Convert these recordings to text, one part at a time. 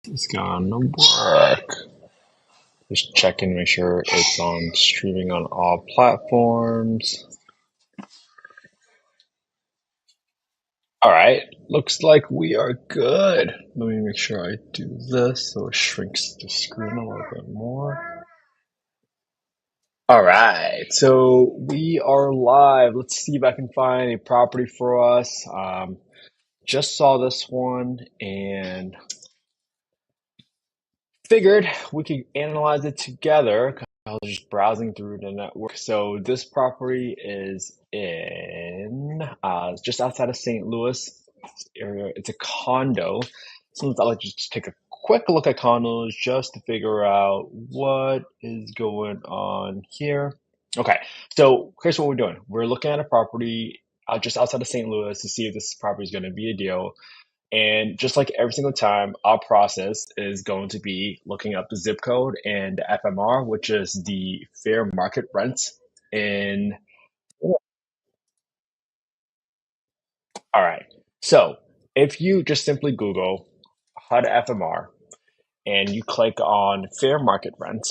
It's gonna work. Just checking, make sure it's on streaming on all platforms. All right, looks like we are good. Let me make sure I do this so it shrinks the screen a little bit more. All right, so we are live. Let's see if I can find a property for us. Just saw this one and figured we could analyze it together. I was just browsing through the network. So this property is in just outside of St. Louis area. It's a condo. Sometimes I like to just take a quick look at condos just to figure out what is going on here. Okay, so here's what we're doing. We're looking at a property just outside of St. Louis to see if this property is going to be a deal. And just like every single time, our process is going to be looking up the zip code and the FMR, which is the fair market rent in. All right. So if you just simply Google HUD FMR and you click on fair market rent,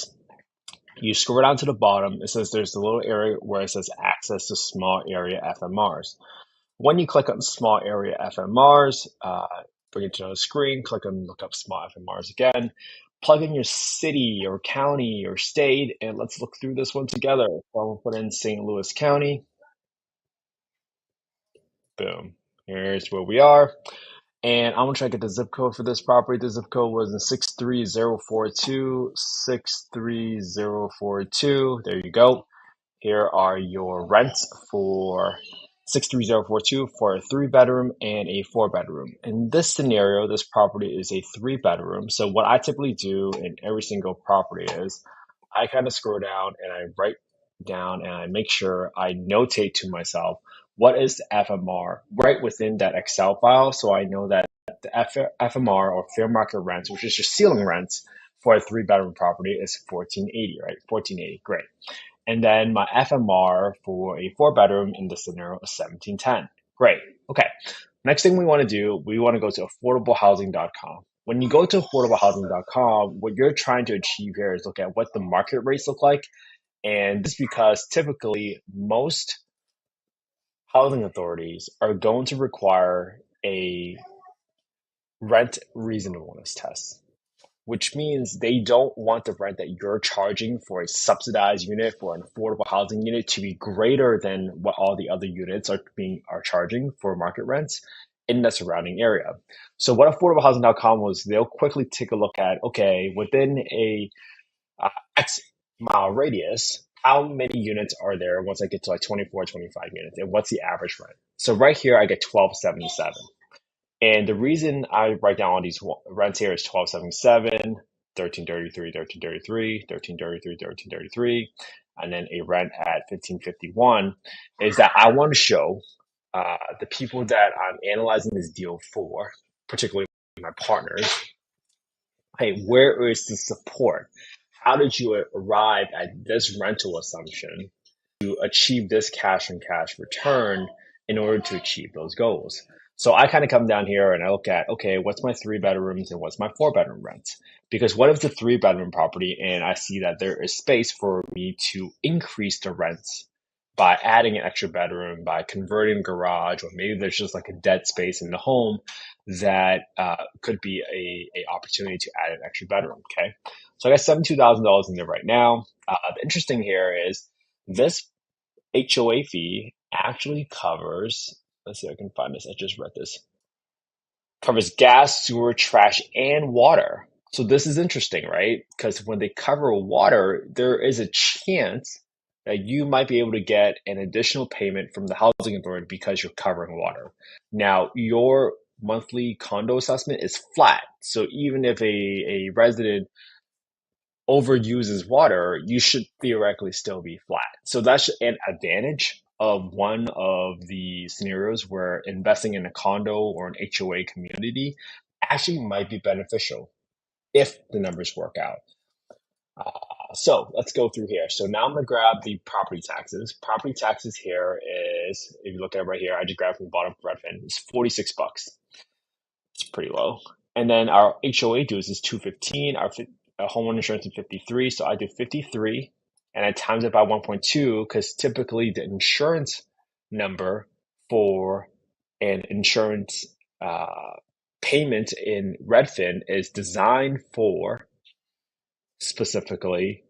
you scroll down to the bottom. It says there's a little area where it says access to small area FMRs. When you click on small area FMRs, bring it to the screen, click on look up small FMRs again, plug in your city or county or state, and let's look through this one together. So we'll put in St. Louis County. Boom. Here's where we are. And I'm gonna try to get the zip code for this property. The zip code was in 63042, 63042. There you go. Here are your rents for 63042 for a 3 bedroom and a 4 bedroom. In this scenario, this property is a 3 bedroom. So what I typically do in every single property is I kind of scroll down and I write down and I make sure I notate to myself what is the FMR right within that Excel file, so I know that the FMR or fair market rent, which is your ceiling rent for a 3 bedroom property, is 1480, right? 1480, great. And then my FMR for a 4 bedroom in this scenario is 1710. Great. Okay. Next thing we want to do, we want to go to affordablehousing.com. When you go to affordablehousing.com, what you're trying to achieve here is look at what the market rates look like. And this is because typically most housing authorities are going to require a rent reasonableness test, which means they don't want the rent that you're charging for a subsidized unit for an affordable housing unit to be greater than what all the other units are charging for market rents in the surrounding area. So what affordablehousing.com was, they'll quickly take a look at, okay, within a X mile radius, how many units are there once I get to like 24, 25 units, and what's the average rent? So right here I get 1277. And the reason I write down all these rents here is 1277, 1333, 1333, 1333, 1333, and then a rent at 1551 is that I want to show the people that I'm analyzing this deal for, particularly my partners, hey, where is the support? How did you arrive at this rental assumption to achieve this cash and cash return in order to achieve those goals? So I kind of come down here and I look at, okay, what's my 3 bedrooms and what's my 4 bedroom rent? Because what if it's a 3 bedroom property and I see that there is space for me to increase the rents by adding an extra bedroom, by converting the garage, or maybe there's just like a dead space in the home that could be a opportunity to add an extra bedroom. Okay, so I got $72,000 in there right now. The interesting here is this HOA fee actually covers. Let's see if I can find this. I just read this. Covers gas, sewer, trash, and water. So this is interesting, right? Because when they cover water, there is a chance that you might be able to get an additional payment from the housing authority because you're covering water. Now, your monthly condo assessment is flat. So even if a resident overuses water, you should theoretically still be flat. So that's an advantage of one of the scenarios where investing in a condo or an HOA community actually might be beneficial if the numbers work out. So let's go through here. So now I'm going to grab the property taxes. Property taxes here is, if you look at it right here, I just grabbed from the bottom of Redfin, it's $46. It's pretty low. And then our HOA dues is 215. Our homeowner insurance is 53. So I do 53 and I times it by 1.2 because typically the insurance number for an insurance payment in Redfin is designed for specifically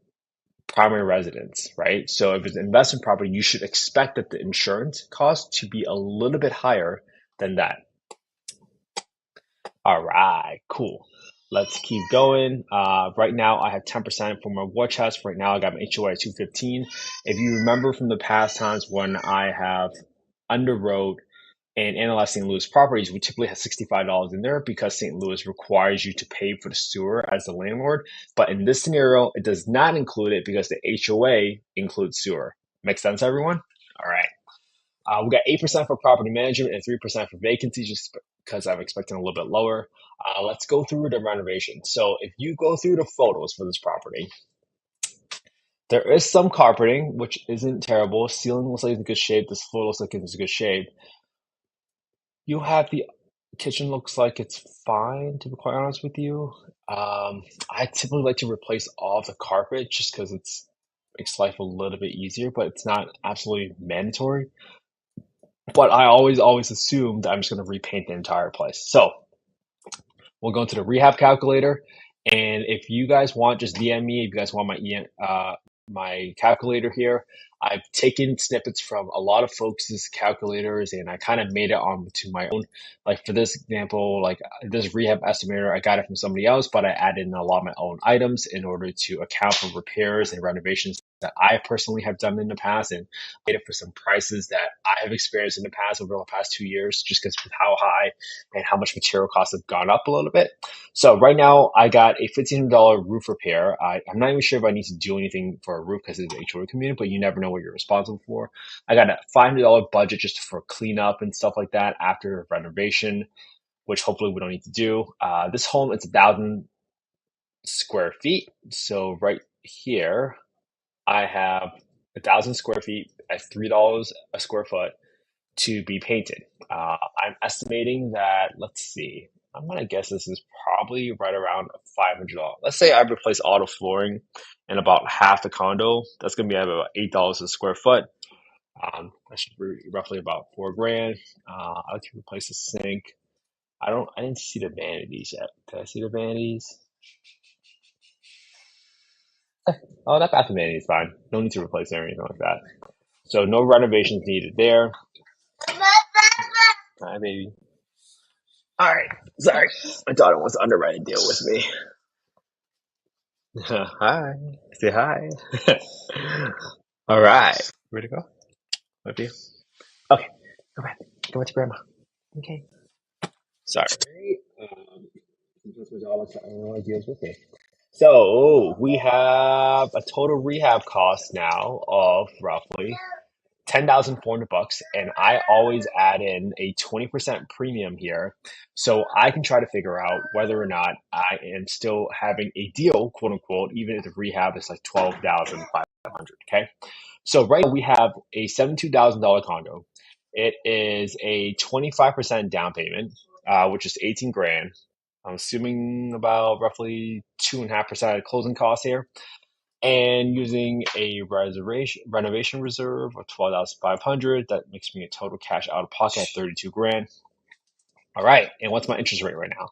primary residence, right? So if it's an investment property, you should expect that the insurance cost to be a little bit higher than that. All right, cool. Let's keep going. Right now, I have 10% for my war chest. Right now, I got my HOA at 215. If you remember from the past times when I have underwrote and analyzed St. Louis properties, we typically have $65 in there because St. Louis requires you to pay for the sewer as the landlord. But in this scenario, it does not include it because the HOA includes sewer. Make sense, everyone? All right. We got 8% for property management and 3% for vacancies, just because I'm expecting a little bit lower. Let's go through the renovation. So if you go through the photos for this property, there is some carpeting, which isn't terrible. Ceiling looks like it's in good shape. This floor looks like it's in good shape. You have the kitchen looks like it's fine, to be quite honest with you. I typically like to replace all of the carpet just because it's makes life a little bit easier, but it's not absolutely mandatory. But I always assume that I'm just going to repaint the entire place. So we'll go into the rehab calculator. And if you guys want, just DM me. If you guys want my calculator here, I've taken snippets from a lot of folks' calculators and I kind of made it onto my own. Like for this example, like this rehab estimator, I got it from somebody else, but I added in a lot of my own items in order to account for repairs and renovations that I personally have done in the past and made it for some prices that I have experienced in the past over the past 2 years, just because of how high and how much material costs have gone up a little bit. So right now I got a $1,500 roof repair. I'm not even sure if I need to do anything for a roof because it's an HOA community, but you never know what you're responsible for. I got a $500 budget just for cleanup and stuff like that after renovation, which hopefully we don't need to do. This home is 1,000 square feet. So right here, I have 1,000 square feet at $3 a square foot to be painted. I'm estimating that, let's see, I'm gonna guess this is probably right around $500. Let's say I replace all the flooring and about half the condo. That's gonna be about $8 a square foot. That should be roughly about 4 grand. I like to replace the sink. I didn't see the vanities yet. Did I see the vanities? Oh, that bathroom vanity is fine. No need to replace it or anything like that. So no renovations needed there. Hi, baby. All right. Sorry. My daughter wants to underwrite a deal with me. Hi. Say hi. All right. Where'd it go? With you? Okay. Go back. Go with your grandma. Okay. Sorry. Sometimes my daughter wants to underwrite deals with me. So we have a total rehab cost now of roughly $10,400, and I always add in a 20% premium here, so I can try to figure out whether or not I am still having a deal, quote unquote, even if the rehab is like 12,500. Okay, so right now we have a $72,000 condo. It is a 25% down payment, which is 18 grand. I'm assuming about roughly 2.5% of closing costs here and using a renovation reserve of 12,500. That makes me a total cash out of pocket at 32 grand. All right, and what's my interest rate right now?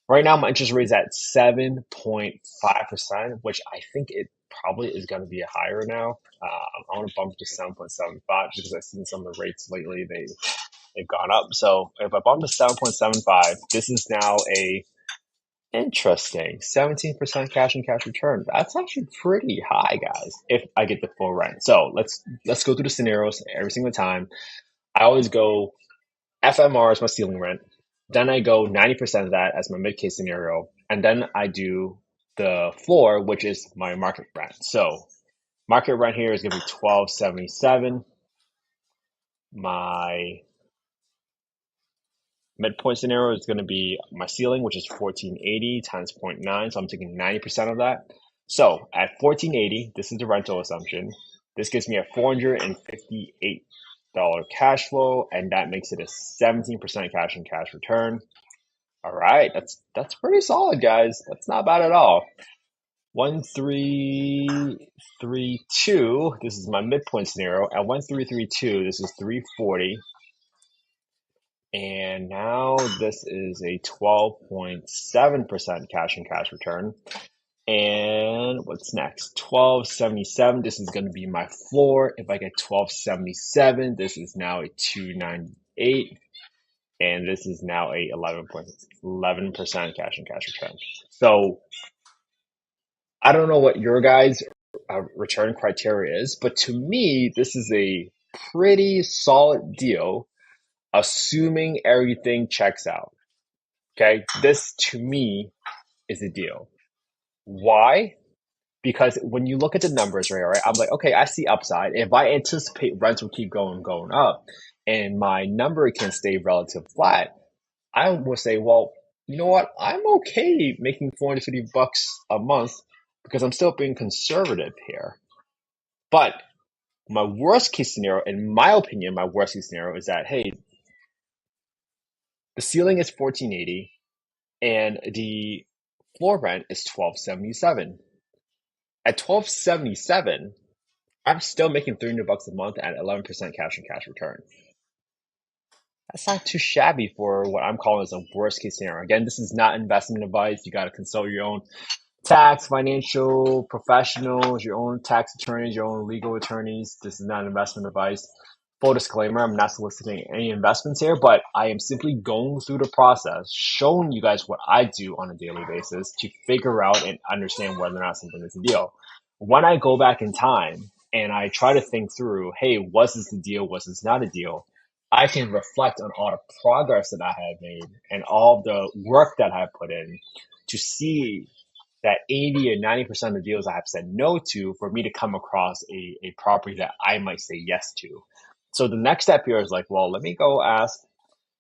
Right now, my interest rate is at 7.5%, which I think it probably is going to be higher now. I want to bump to 7.75 because I've seen some of the rates lately; they've gone up. So if I bump to 7.75, this is now a interesting. 17% cash and cash return. That's actually pretty high, guys, if I get the full rent. So let's go through the scenarios every single time. I always go FMR as my ceiling rent. Then I go 90% of that as my mid-case scenario. And then I do the floor, which is my market rent. So market rent here is gonna be 1277. My midpoint scenario is going to be my ceiling, which is 1480 times 0.9. So I'm taking 90% of that. So at 1480, this is the rental assumption. This gives me a $458 cash flow, and that makes it a 17% cash and cash return. All right, that's pretty solid, guys. That's not bad at all. 1332. This is my midpoint scenario. At 1332, this is 340. And now this is a 12.7% cash and cash return. And what's next? 1277. This is going to be my floor. If I get 1277, this is now a 298. And this is now a 11% cash and cash return. So I don't know what your guys' return criteria is, but to me, this is a pretty solid deal, assuming everything checks out. Okay, this to me is a deal. Why? Because when you look at the numbers, right, I'm like, okay, I see upside. If I anticipate rents will keep going up, and my number can stay relative flat, I will say, well, you know what? I'm okay making $450 a month because I'm still being conservative here. But my worst case scenario, in my opinion, my worst case scenario is that, hey, the ceiling is 1480 and the floor rent is 1277. At 1277, I'm still making $300 a month at 11% cash and cash return. That's not too shabby for what I'm calling as a worst case scenario. Again, this is not investment advice. You got to consult your own tax, financial professionals, your own tax attorneys, your own legal attorneys. This is not investment advice. Full disclaimer, I'm not soliciting any investments here, but I am simply going through the process, showing you guys what I do on a daily basis to figure out and understand whether or not something is a deal. When I go back in time and I try to think through, hey, was this a deal? Was this not a deal? I can reflect on all the progress that I have made and all the work that I put in to see that 80 or 90% of the deals I have said no to for me to come across a property that I might say yes to. So the next step here is like, well, let me go ask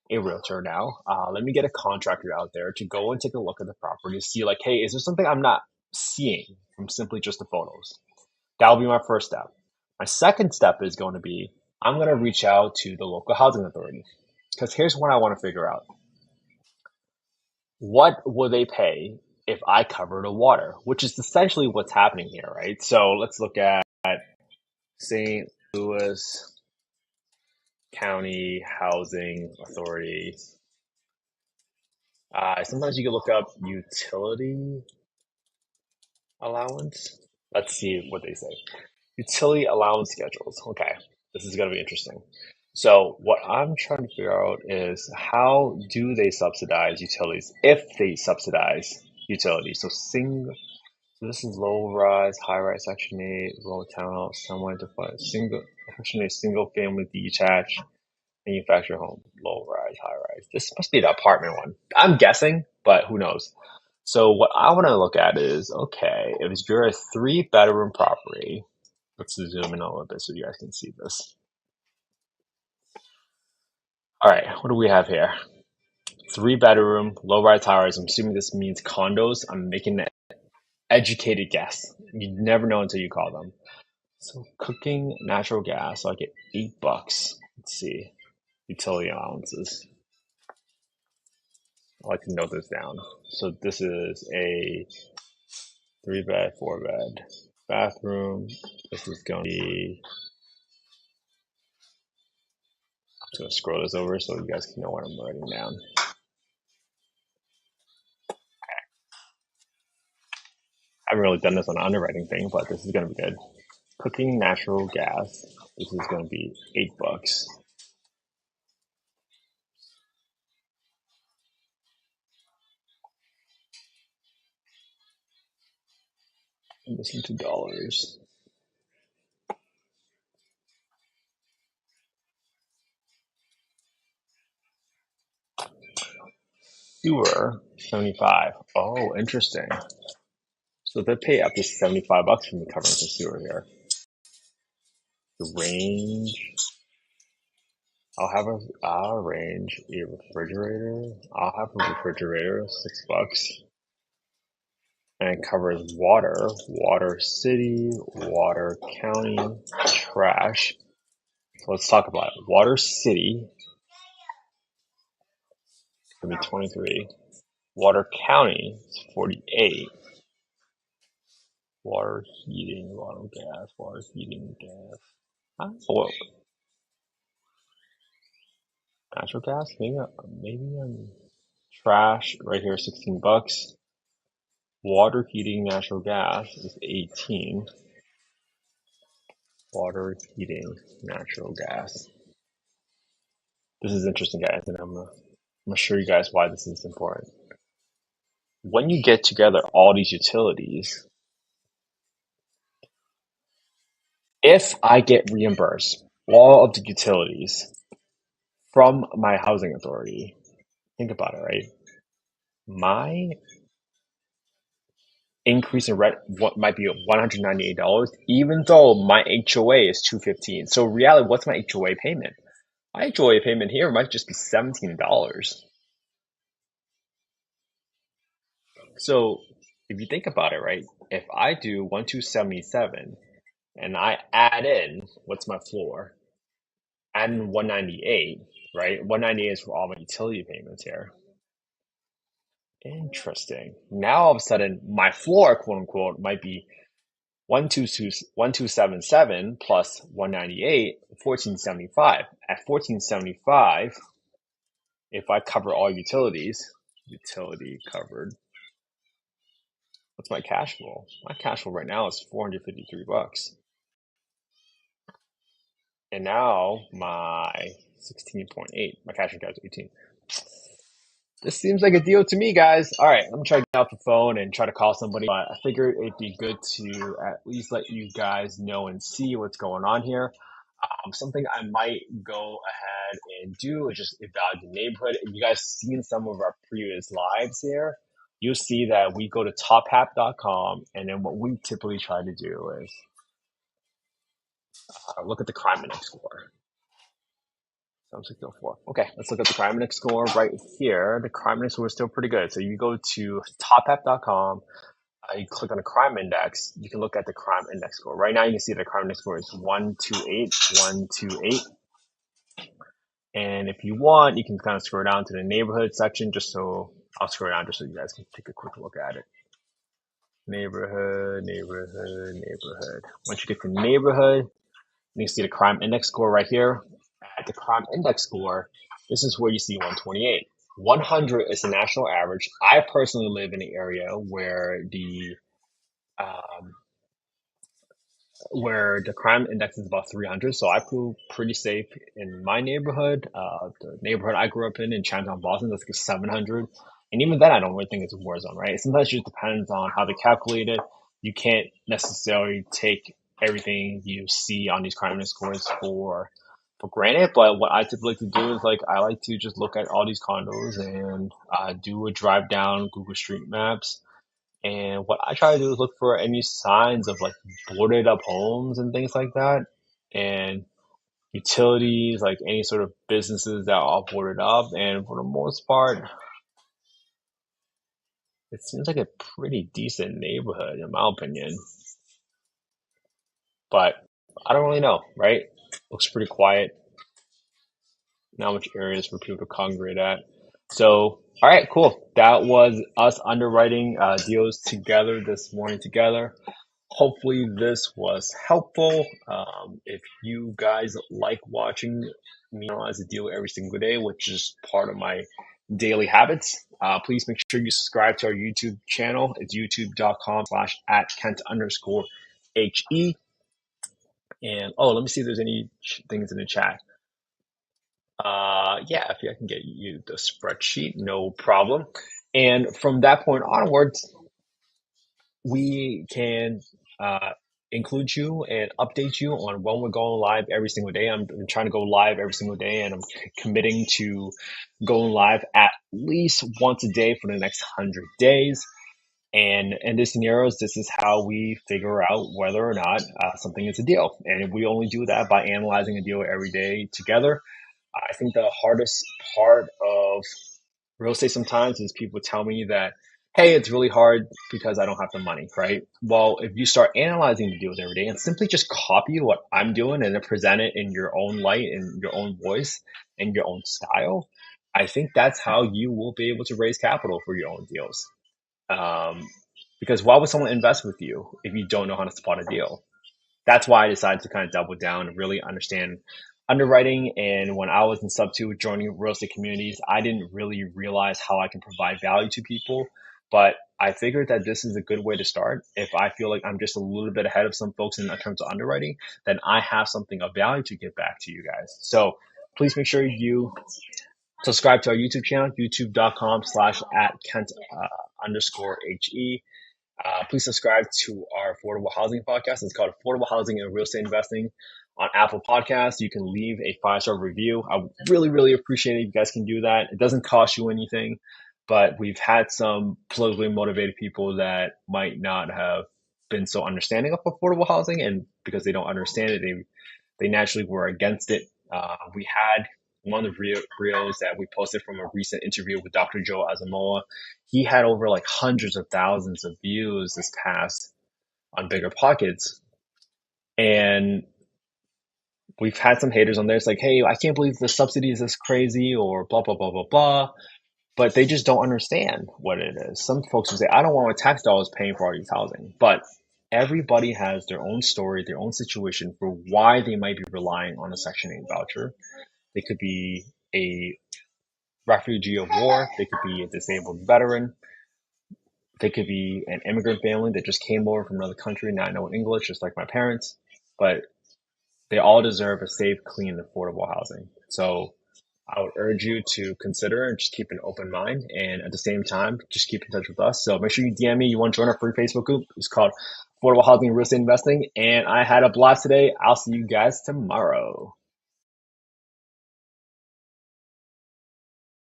a realtor now. Let me get a contractor out there to go and take a look at the property to see like, hey, is there something I'm not seeing from simply just the photos? That'll be my first step. My second step is going to be, I'm going to reach out to the local housing authority because here's what I want to figure out. What will they pay if I cover the water, which is essentially what's happening here, right? So let's look at St. Louis County Housing Authority. Sometimes you can look up utility allowance. Let's see what they say. Utility allowance schedules. Okay, this is going to be interesting. So what I'm trying to figure out is how do they subsidize utilities if they subsidize utilities? So this is low rise, high rise, section 8, low townhouse, semi-defined, section 8, single family detached, manufactured home, low rise, high rise. This must be the apartment one. I'm guessing, but who knows? So what I want to look at is, okay, if you're a 3-bedroom property, let's zoom in a little bit so you guys can see this. All right, what do we have here? 3-bedroom, low rise, high rise. I'm assuming this means condos. I'm making an educated guess. You never know until you call them. So cooking natural gas, so I get $8. Let's see. Utility allowances. I like to note this down. So this is a 3-bed, 4-bed bathroom. This is going to be, I'm just going to scroll this over so you guys can know what I'm writing down. I haven't really done this on an underwriting thing, but this is going to be good. Cooking natural gas. This is going to be $8. Listen to dollars. Sewer, 75. Oh, interesting. So they pay up to $75 for me covering some sewer here. The range, I'll range a refrigerator. I'll have a refrigerator, $6. And it covers water, water city, water county, trash. So let's talk about it. Water city, it's gonna be 23. Water County is 48. Water heating, water gas, water heating, gas. Oil, natural gas. Maybe trash right here, $16. Water heating, natural gas is 18. Water heating, natural gas. This is interesting, guys, and I'm gonna show you guys why this is important. When you get together all these utilities, if I get reimbursed all of the utilities from my housing authority, think about it, right? My increase in rent what might be $198, even though my HOA is $215. So reality, what's my HOA payment? My HOA payment here might just be $17. So if you think about it, right? If I do 1277 and I add in what's my floor, add in 198, right? 198 is for all my utility payments here. Interesting. Now all of a sudden my floor, quote unquote, might be 1277 plus 198, 1475. At 1475, if I cover all utilities, utility covered, what's my cash flow? My cash flow right now is $453. And now my 16.8, my cash and cash is 18. This seems like a deal to me, guys. All right, I'm gonna try to get off the phone and try to call somebody, but I figured it'd be good to at least let you guys know and see what's going on here. Something I might go ahead and do is just evaluate the neighborhood. If you guys seen some of our previous lives here, you'll see that we go to tophap.com, and then what we typically try to do is look at the crime index score. 7604. Okay, let's look at the crime index score right here. The crime index score is still pretty good. So you go to tophap.com, you click on the crime index, you can look at the crime index score. Right now you can see the crime index score is 128, 128. And if you want, you can kind of scroll down to the neighborhood section just so I'll scroll down just so you guys can take a quick look at it. Neighborhood, neighborhood, neighborhood. Once you get to neighborhood, you can see the crime index score right here. At the crime index score, this is where you see 128. 100 is the national average. I personally live in an area um, where the crime index is about 300, so I feel pretty safe in my neighborhood. The neighborhood I grew up in Chinatown, Boston, that's like 700. And even then, I don't really think it's a war zone, right? Sometimes it just depends on how they calculate it. You can't necessarily take everything you see on these crime index scores for granted. But what I typically like to do is I like to just look at all these condos and do a drive down Google Street Maps, and what I try to do is look for any signs of boarded up homes and things like that, and utilities, like any sort of businesses that are all boarded up. And for the most part, it seems like a pretty decent neighborhood, in my opinion. But I don't really know, right? Looks pretty quiet. Not much areas for people to congregate at. So, all right, cool. That was us underwriting deals together this morning together. Hopefully this was helpful. If you guys like watching me analyze a deal every single day, which is part of my daily habits, please make sure you subscribe to our YouTube channel. It's youtube.com/at Kent underscore HE. And let me see if there's any things in the chat. Yeah, if I can get you the spreadsheet, no problem. And from that point onwards, we can include you and update you on when we're going live every single day. I'm trying to go live every single day, and I'm committing to going live at least once a day for the next 100 days. And in these scenarios, this is how we figure out whether or not something is a deal. And we only do that by analyzing a deal every day together. I think the hardest part of real estate sometimes is people tell me that, hey, it's really hard because I don't have the money, right? Well, if you start analyzing the deals every day and simply just copy what I'm doing and then present it in your own light, in your own voice, in your own style, I think that's how you will be able to raise capital for your own deals. Um, because why would someone invest with you if you don't know how to spot a deal? That's why I decided to kind of double down and really understand underwriting. And when I was in sub two joining real estate communities, I didn't really realize how I can provide value to people. But I figured that this is a good way to start. If I feel like I'm just a little bit ahead of some folks in terms of underwriting, then I have something of value to give back to you guys. So please make sure you subscribe to our YouTube channel, youtube.com/at Kent underscore HE. Please subscribe to our affordable housing podcast. It's called Affordable Housing and Real Estate Investing on Apple Podcasts. You can leave a 5-star review. I really, really appreciate it if you guys can do that. It doesn't cost you anything, but we've had some politically motivated people that might not have been so understanding of affordable housing, and because they don't understand it, they naturally were against it. We had one of the reels that we posted from a recent interview with Dr. Joe Asamoah. He had over like hundreds of thousands of views this past on Bigger Pockets. And we've had some haters on there. It's like, hey, I can't believe the subsidy is this crazy or blah, blah, blah, blah, blah. But they just don't understand what it is. Some folks will say, I don't want my tax dollars paying for all these housing. But everybody has their own story, their own situation for why they might be relying on a Section 8 voucher. They could be a refugee of war. They could be a disabled veteran. They could be an immigrant family that just came over from another country, not knowing English, just like my parents. But they all deserve a safe, clean, and affordable housing. So I would urge you to consider and just keep an open mind. And at the same time, just keep in touch with us. So make sure you DM me. You want to join our free Facebook group. It's called Affordable Housing and Real Estate Investing. And I had a blast today. I'll see you guys tomorrow.